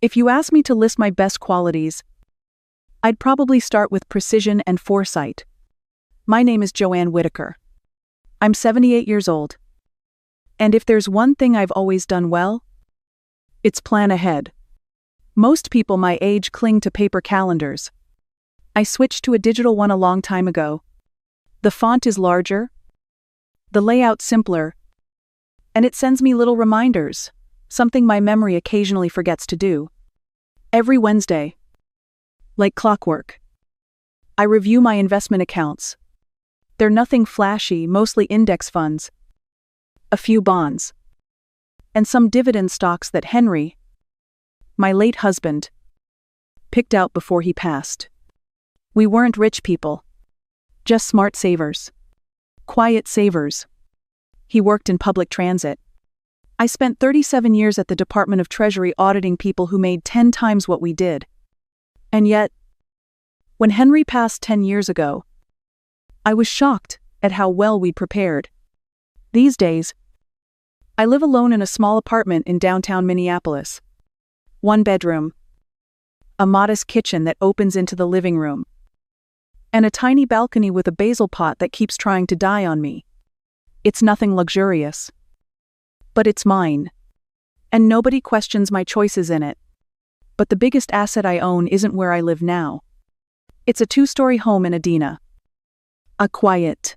If you ask me to list my best qualities, I'd probably start with precision and foresight. My name is Joanne Whitaker. I'm 78 years old. And if there's one thing I've always done well, it's plan ahead. Most people my age cling to paper calendars. I switched to a digital one a long time ago. The font is larger, the layout simpler, and it sends me little reminders, something my memory occasionally forgets to do. Every Wednesday, like clockwork, I review my investment accounts. They're nothing flashy, mostly index funds, a few bonds, and some dividend stocks that Henry, my late husband, picked out before he passed. We weren't rich people, just smart savers, quiet savers. He worked in public transit. I spent 37 years at the Department of Treasury auditing people who made 10 times what we did. And yet, when Henry passed 10 years ago, I was shocked at how well we'd prepared. These days, I live alone in a small apartment in downtown Minneapolis. 1 bedroom, a modest kitchen that opens into the living room, and a tiny balcony with a basil pot that keeps trying to die on me. It's nothing luxurious, but it's mine, and nobody questions my choices in it. But the biggest asset I own isn't where I live now. It's a 2-story home in Edina, a quiet,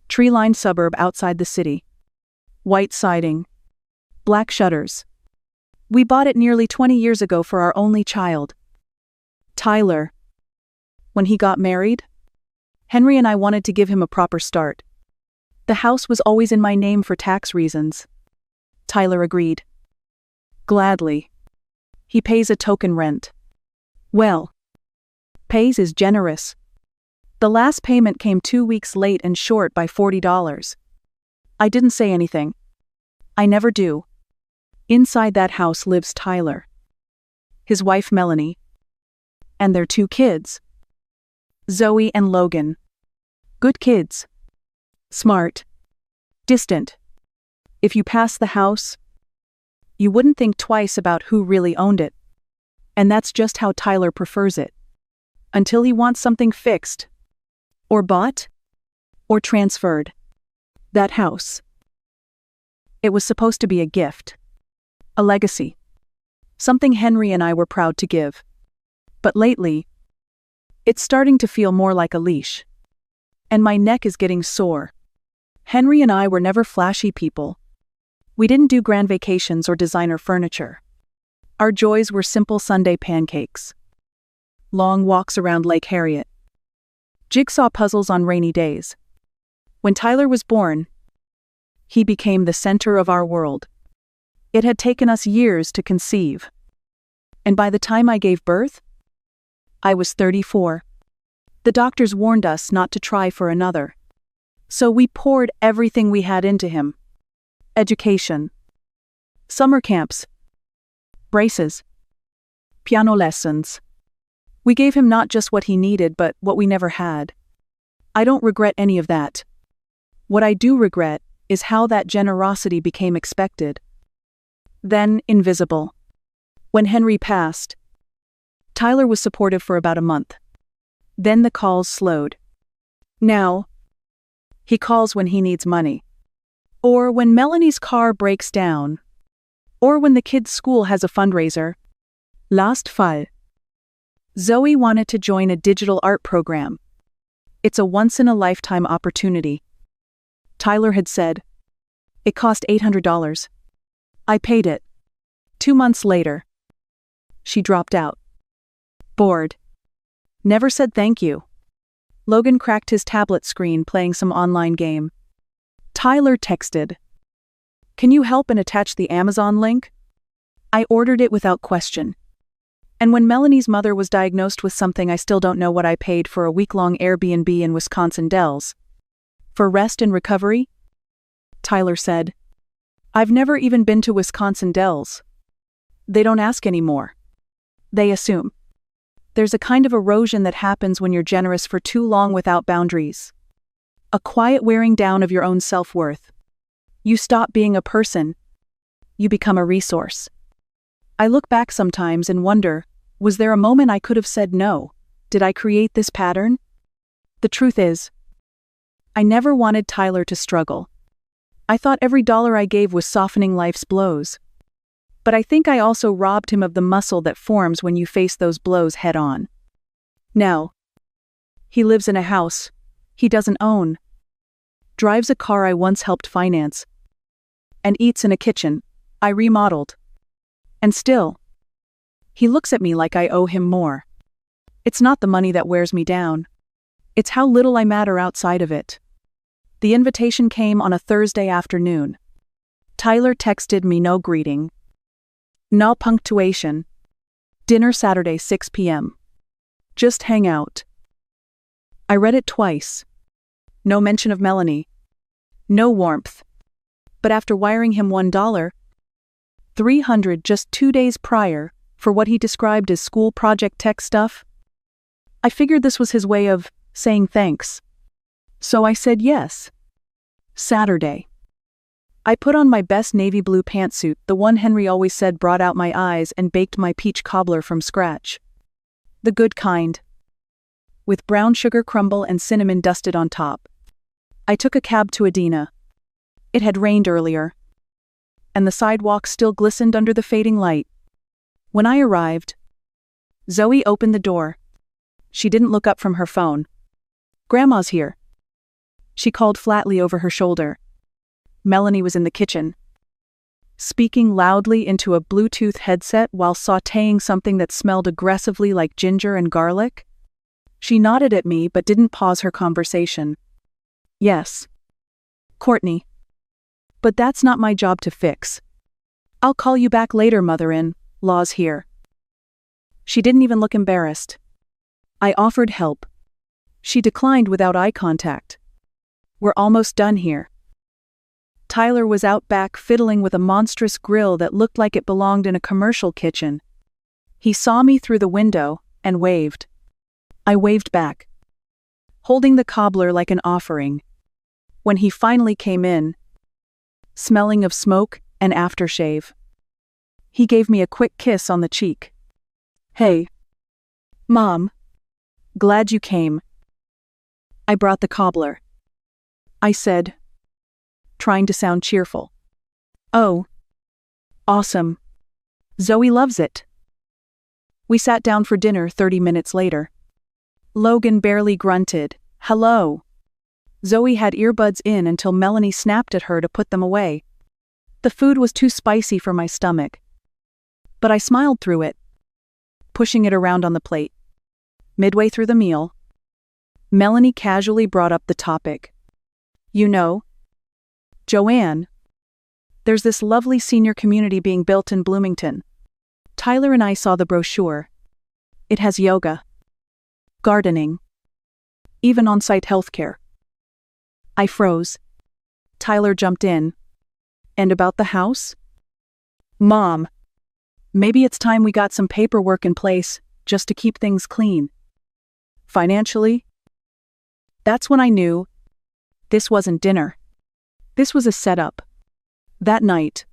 tree-lined suburb outside the city. White siding, black shutters. We bought it nearly 20 years ago for our only child, Tyler. When he got married, Henry and I wanted to give him a proper start. The house was always in my name for tax reasons. Tyler agreed. Gladly. He pays a token rent. Well, pays is generous. The last payment came 2 weeks late and short by $40. I didn't say anything. I never do. Inside that house lives Tyler, his wife Melanie, and their 2 kids, Zoe and Logan. Good kids. Smart. Distant. If you pass the house, you wouldn't think twice about who really owned it. And that's just how Tyler prefers it. Until he wants something fixed, or bought, or transferred. That house. It was supposed to be a gift. A legacy. Something Henry and I were proud to give. But lately, it's starting to feel more like a leash. And my neck is getting sore. Henry and I were never flashy people. We didn't do grand vacations or designer furniture. Our joys were simple Sunday pancakes, long walks around Lake Harriet, jigsaw puzzles on rainy days. When Tyler was born, he became the center of our world. It had taken us years to conceive. And by the time I gave birth, I was 34. The doctors warned us not to try for another. So we poured everything we had into him. Education, summer camps, braces, piano lessons. We gave him not just what he needed, but what we never had. I don't regret any of that. What I do regret is how that generosity became expected, then invisible. When Henry passed, Tyler was supportive for about a month. Then the calls slowed. Now, he calls when he needs money. Or when Melanie's car breaks down. Or when the kids' school has a fundraiser. Last fall, Zoe wanted to join a digital art program. It's a once-in-a-lifetime opportunity. Tyler had said, it cost $800. I paid it. 2 months later, she dropped out. Bored. Never said thank you. Logan cracked his tablet screen playing some online game. Tyler texted, "Can you help and attach the Amazon link?" I ordered it without question. And when Melanie's mother was diagnosed with something I still don't know what I paid for a week-long Airbnb in Wisconsin Dells, for rest and recovery, Tyler said, "I've never even been to Wisconsin Dells." They don't ask anymore. They assume. There's a kind of erosion that happens when you're generous for too long without boundaries. A quiet wearing down of your own self-worth. You stop being a person. You become a resource. I look back sometimes and wonder, was there a moment I could have said no? Did I create this pattern? The truth is, I never wanted Tyler to struggle. I thought every dollar I gave was softening life's blows. But I think I also robbed him of the muscle that forms when you face those blows head on. Now, he lives in a house he doesn't own, drives a car I once helped finance, and eats in a kitchen I remodeled. And still, he looks at me like I owe him more. It's not the money that wears me down. It's how little I matter outside of it. The invitation came on a Thursday afternoon. Tyler texted me no greeting, no punctuation. Dinner Saturday 6 p.m. Just hang out. I read it twice. No mention of Melanie. No warmth. But after wiring him $1,300 just 2 days prior for what he described as school project tech stuff, I figured this was his way of saying thanks. So I said yes. Saturday. I put on my best navy blue pantsuit, the one Henry always said brought out my eyes, and baked my peach cobbler from scratch. The good kind. With brown sugar crumble and cinnamon dusted on top. I took a cab to Edina. It had rained earlier, and the sidewalk still glistened under the fading light. When I arrived, Zoe opened the door. She didn't look up from her phone. "Grandma's here," she called flatly over her shoulder. Melanie was in the kitchen, speaking loudly into a Bluetooth headset while sautéing something that smelled aggressively like ginger and garlic. She nodded at me but didn't pause her conversation. "Yes, Courtney. But that's not my job to fix. I'll call you back later, mother-in-law's here." She didn't even look embarrassed. I offered help. She declined without eye contact. "We're almost done here." Tyler was out back fiddling with a monstrous grill that looked like it belonged in a commercial kitchen. He saw me through the window and waved. I waved back, holding the cobbler like an offering. When he finally came in, smelling of smoke and aftershave, he gave me a quick kiss on the cheek. "Hey, Mom. Glad you came. I brought the cobbler," I said, trying to sound cheerful. "Oh, awesome. Zoe loves it." We sat down for dinner 30 minutes later. Logan barely grunted, "Hello." Zoe had earbuds in until Melanie snapped at her to put them away. The food was too spicy for my stomach, but I smiled through it, pushing it around on the plate. Midway through the meal, Melanie casually brought up the topic. "You know, Joanne, there's this lovely senior community being built in Bloomington. Tyler and I saw the brochure. It has yoga, gardening, even on-site healthcare." I froze. Tyler jumped in. "And about the house?" "Mom, maybe it's time we got some paperwork in place just to keep things clean. Financially?" That's when I knew this wasn't dinner. This was a setup. That night,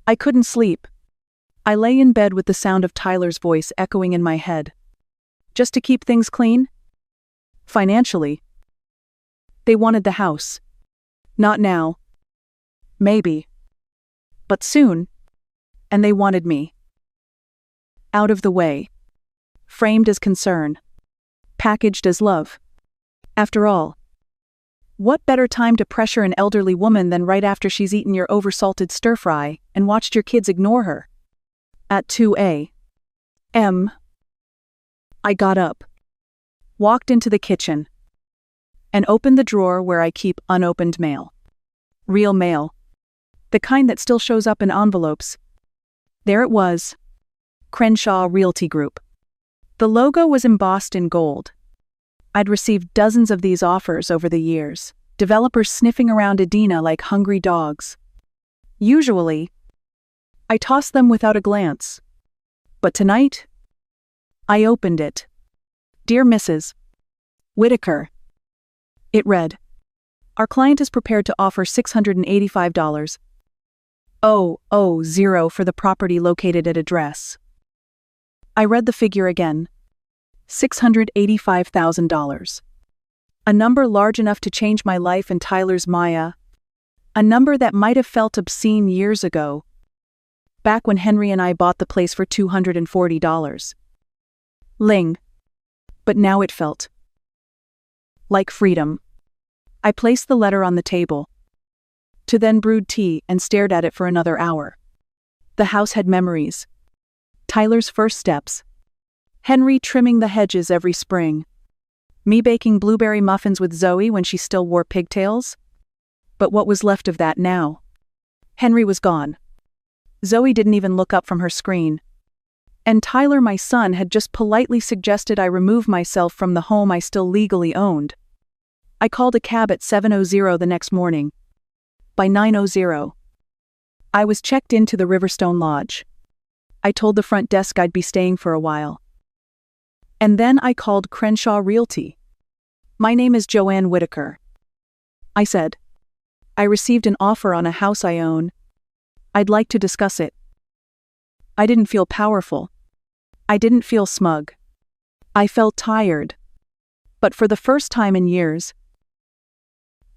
I couldn't sleep. I lay in bed with the sound of Tyler's voice echoing in my head. Just to keep things clean? Financially. They wanted the house. Not now. Maybe. But soon. And they wanted me. Out of the way. Framed as concern. Packaged as love. After all, what better time to pressure an elderly woman than right after she's eaten your oversalted stir-fry and watched your kids ignore her? At 2 a.m., I got up, walked into the kitchen, and opened the drawer where I keep unopened mail. Real mail. The kind that still shows up in envelopes. There it was. Crenshaw Realty Group. The logo was embossed in gold. I'd received dozens of these offers over the years, developers sniffing around Edina like hungry dogs. Usually, I tossed them without a glance. But tonight, I opened it. "Dear Mrs. Whitaker." It read, "Our client is prepared to offer $685. $600,000 for the property located at address. I read the figure again. $685,000. A number large enough to change my life and Tyler's Maya. A number that might have felt obscene years ago, back when Henry and I bought the place for $240. Ling. But now it felt like freedom. I placed the letter on the table, to then brewed tea and stared at it for another hour. The house had memories. Tyler's first steps. Henry trimming the hedges every spring. Me baking blueberry muffins with Zoe when she still wore pigtails. But what was left of that now? Henry was gone. Zoe didn't even look up from her screen. And Tyler, my son, had just politely suggested I remove myself from the home I still legally owned. I called a cab at 7:00 the next morning. By 9:00, I was checked into the Riverstone Lodge. I told the front desk I'd be staying for a while. And then I called Crenshaw Realty. "My name is Joanne Whitaker," I said. "I received an offer on a house I own. I'd like to discuss it." I didn't feel powerful. I didn't feel smug. I felt tired. But for the first time in years,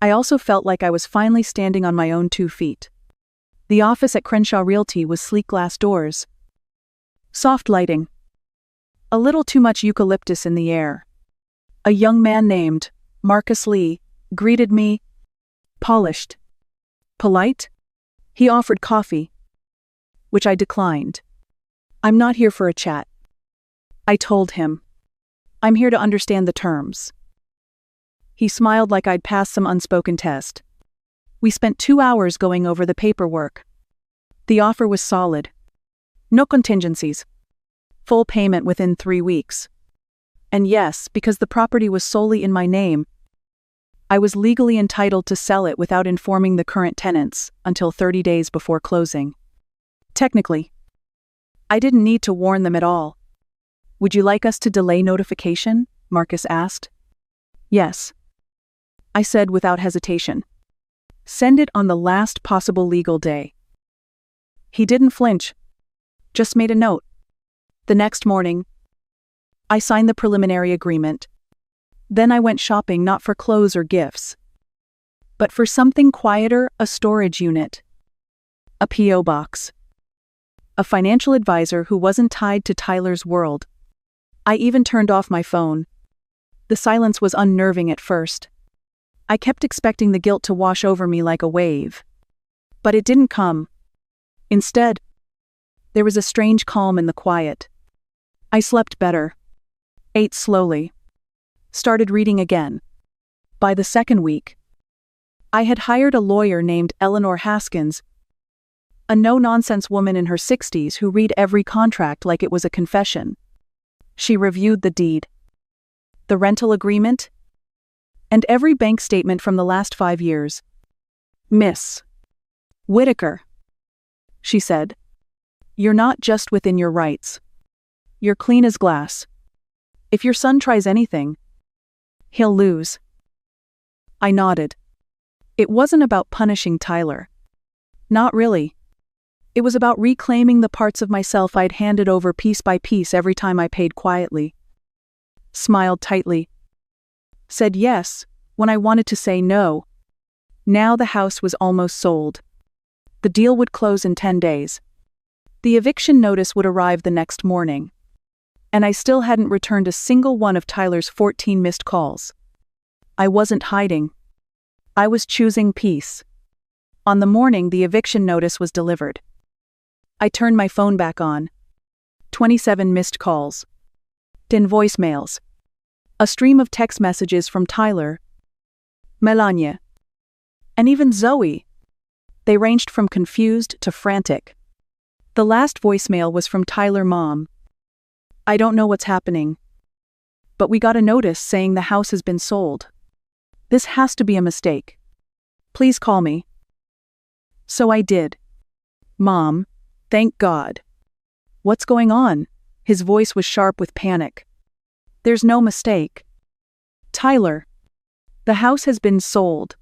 I also felt like I was finally standing on my own 2 feet. The office at Crenshaw Realty was sleek glass doors, soft lighting, a little too much eucalyptus in the air. A young man named Marcus Lee greeted me, polished, polite. He offered coffee, which I declined. "I'm not here for a chat," I told him. "I'm here to understand the terms." He smiled like I'd passed some unspoken test. We spent 2 hours going over the paperwork. The offer was solid. No contingencies. Full payment within 3 weeks. And yes, because the property was solely in my name, I was legally entitled to sell it without informing the current tenants until 30 days before closing. Technically, I didn't need to warn them at all. "Would you like us to delay notification?" Marcus asked. "Yes," I said without hesitation. "Send it on the last possible legal day." He didn't flinch, just made a note. The next morning, I signed the preliminary agreement. Then I went shopping not for clothes or gifts, but for something quieter, a storage unit, a P.O. box, a financial advisor who wasn't tied to Tyler's world. I even turned off my phone. The silence was unnerving at first. I kept expecting the guilt to wash over me like a wave. But it didn't come. Instead, there was a strange calm in the quiet. I slept better, ate slowly, started reading again. By the second week, I had hired a lawyer named Eleanor Haskins, a no-nonsense woman in her 60s who read every contract like it was a confession. She reviewed the deed, the rental agreement, and every bank statement from the last 5 years. "Miss Whitaker," she said, "you're not just within your rights. You're clean as glass. If your son tries anything, he'll lose." I nodded. It wasn't about punishing Tyler. Not really. It was about reclaiming the parts of myself I'd handed over piece by piece every time I paid quietly. Smiled tightly. Said yes when I wanted to say no. Now the house was almost sold. The deal would close in 10 days. The eviction notice would arrive the next morning. And I still hadn't returned a single one of Tyler's 14 missed calls. I wasn't hiding. I was choosing peace. On the morning the eviction notice was delivered, I turned my phone back on. 27 missed calls. 10 voicemails. A stream of text messages from Tyler, Melania, and even Zoe. They ranged from confused to frantic. The last voicemail was from Tyler's mom. "I don't know what's happening, but we got a notice saying the house has been sold. This has to be a mistake. Please call me." So I did. "Mom, thank God." "What's going on?" His voice was sharp with panic. "There's no mistake. Tyler, the house has been sold."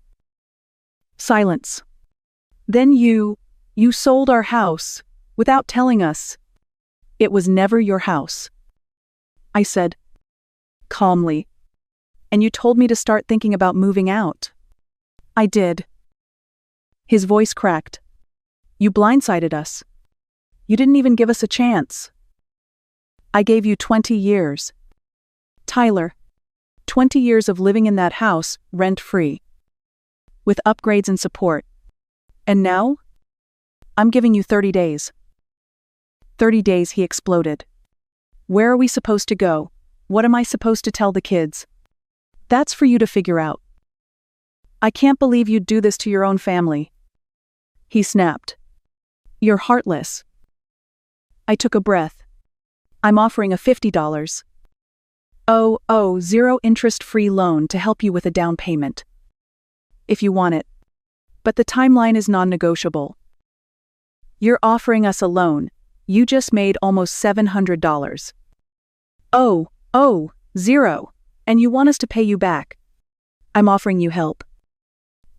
Silence. Then You sold our house, without telling us. It was never your house, I said, calmly. And you told me to start thinking about moving out. I did. His voice cracked. You blindsided us. You didn't even give us a chance. I gave you 20 years. Tyler, 20 years of living in that house, rent-free. With upgrades and support. And now? I'm giving you 30 days. 30 days, he exploded. Where are we supposed to go? What am I supposed to tell the kids? That's for you to figure out. I can't believe you'd do this to your own family. He snapped. You're heartless. I took a breath. I'm offering a $50. Zero interest-free loan to help you with a down payment. If you want it. But the timeline is non-negotiable. You're offering us a loan. You just made almost $700. Zero. And you want us to pay you back. I'm offering you help.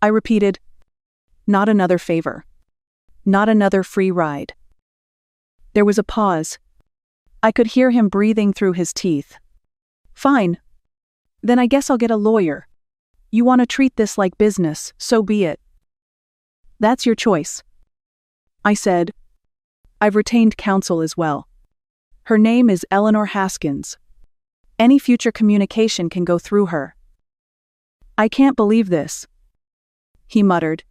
I repeated. Not another favor. Not another free ride. There was a pause. I could hear him breathing through his teeth. Fine. Then I guess I'll get a lawyer. You want to treat this like business, so be it. That's your choice. I said. I've retained counsel as well. Her name is Eleanor Haskins. Any future communication can go through her. I can't believe this. He muttered.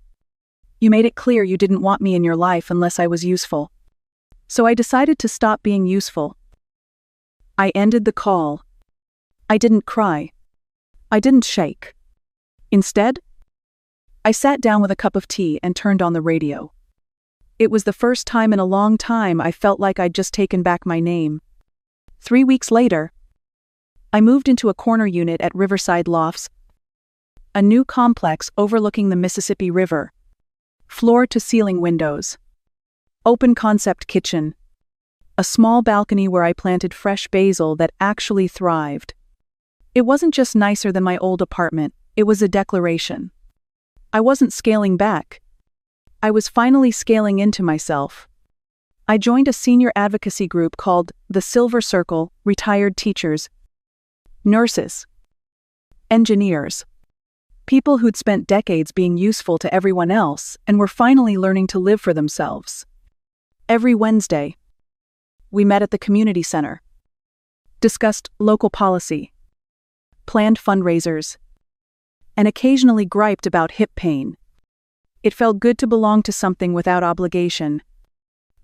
You made it clear you didn't want me in your life unless I was useful. So I decided to stop being useful. I ended the call. I didn't cry. I didn't shake. Instead, I sat down with a cup of tea and turned on the radio. It was the first time in a long time I felt like I'd just taken back my name. 3 weeks later, I moved into a corner unit at Riverside Lofts, a new complex overlooking the Mississippi River. Floor-to-ceiling windows. Open concept kitchen. A small balcony where I planted fresh basil that actually thrived. It wasn't just nicer than my old apartment, it was a declaration. I wasn't scaling back. I was finally scaling into myself. I joined a senior advocacy group called the Silver Circle, retired teachers, nurses, engineers, people who'd spent decades being useful to everyone else and were finally learning to live for themselves. Every Wednesday, we met at the community center, discussed local policy, planned fundraisers, and occasionally griped about hip pain. It felt good to belong to something without obligation.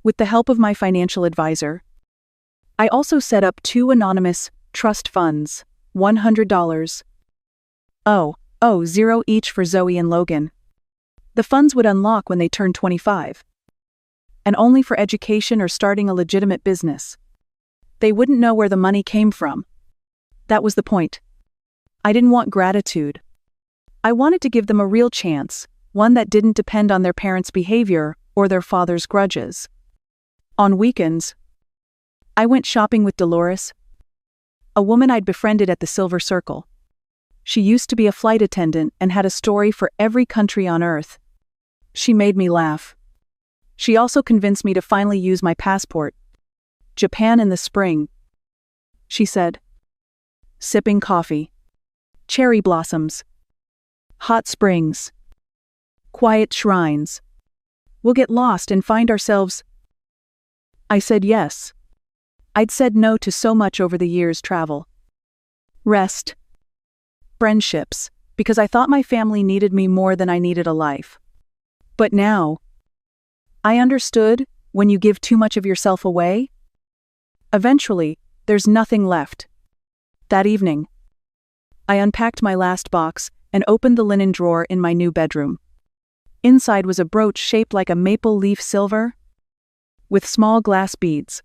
With the help of my financial advisor, I also set up 2 anonymous trust funds, $100. Zero each for Zoe and Logan. The funds would unlock when they turned 25. And only for education or starting a legitimate business. They wouldn't know where the money came from. That was the point. I didn't want gratitude. I wanted to give them a real chance, one that didn't depend on their parents' behavior or their father's grudges. On weekends, I went shopping with Dolores, a woman I'd befriended at the Silver Circle. She used to be a flight attendant and had a story for every country on Earth. She made me laugh. She also convinced me to finally use my passport. Japan in the spring, she said. Sipping coffee. Cherry blossoms. Hot springs. Quiet shrines. We'll get lost and find ourselves. I said yes. I'd said no to so much over the years' travel. Rest. Friendships, because I thought my family needed me more than I needed a life. But now, I understood, when you give too much of yourself away, eventually, there's nothing left. That evening, I unpacked my last box and opened the linen drawer in my new bedroom. Inside was a brooch shaped like a maple leaf silver, with small glass beads.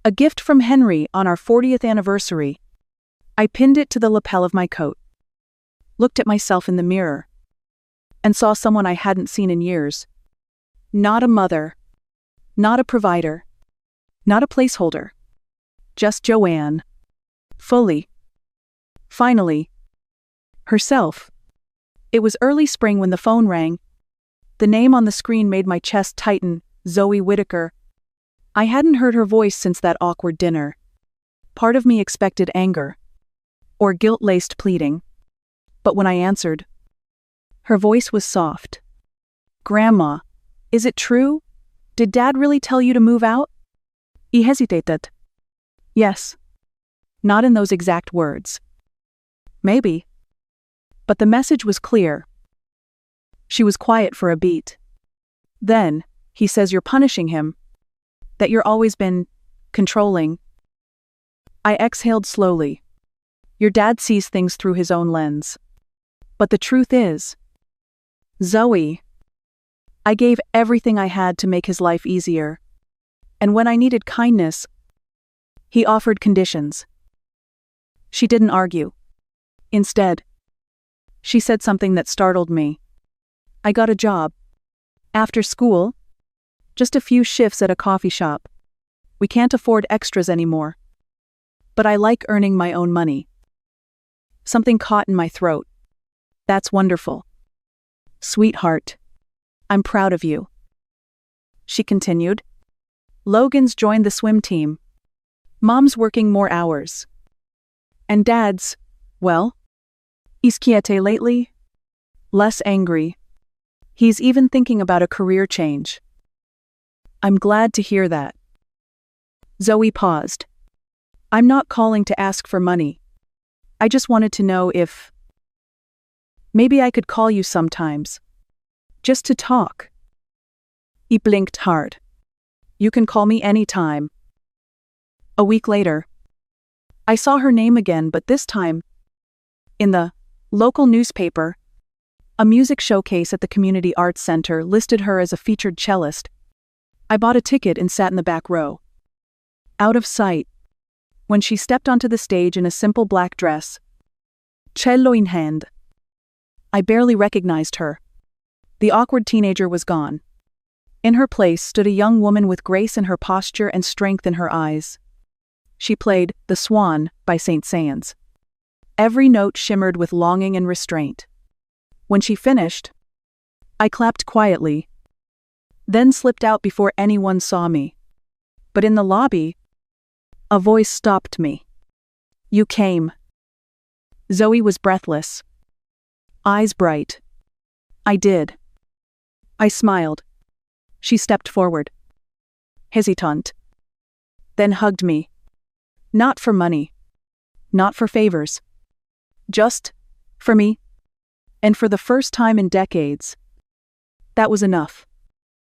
A gift from Henry on our 40th anniversary. I pinned it to the lapel of my coat, looked at myself in the mirror, and saw someone I hadn't seen in years. Not a mother, not a provider, not a placeholder. Just Joanne. Fully. Finally. Herself. It was early spring when the phone rang. The name on the screen made my chest tighten. Zoe Whittaker. I hadn't heard her voice since that awkward dinner. Part of me expected anger. Or guilt-laced pleading. But when I answered, her voice was soft. Grandma, is it true? Did Dad really tell you to move out? He hesitated. Yes. Not in those exact words. Maybe. But the message was clear. She was quiet for a beat. Then, he says you're punishing him. That you're always been controlling. I exhaled slowly. Your dad sees things through his own lens. But the truth is, Zoe, I gave everything I had to make his life easier. And when I needed kindness, he offered conditions. She didn't argue. Instead, she said something that startled me. I got a job. After school, just a few shifts at a coffee shop. We can't afford extras anymore. But I like earning my own money. Something caught in my throat. That's wonderful. Sweetheart, I'm proud of you. She continued. Logan's joined the swim team. Mom's working more hours. And Dad's, well, he's quiete lately. Less angry. He's even thinking about a career change. I'm glad to hear that. Zoe paused. I'm not calling to ask for money. I just wanted to know if maybe I could call you sometimes. Just to talk. He blinked hard. You can call me anytime. A week later, I saw her name again, but this time, in the local newspaper. A music showcase at the Community Arts Center listed her as a featured cellist. I bought a ticket and sat in the back row. Out of sight. When she stepped onto the stage in a simple black dress, cello in hand, I barely recognized her. The awkward teenager was gone. In her place stood a young woman with grace in her posture and strength in her eyes. She played The Swan by St. Saëns. Every note shimmered with longing and restraint. When she finished, I clapped quietly, then slipped out before anyone saw me. But in the lobby, a voice stopped me. You came. Zoe was breathless. Eyes bright. I did. I smiled. She stepped forward. Hesitant. Then hugged me. Not for money. Not for favors. Just for me. And for the first time in decades, that was enough.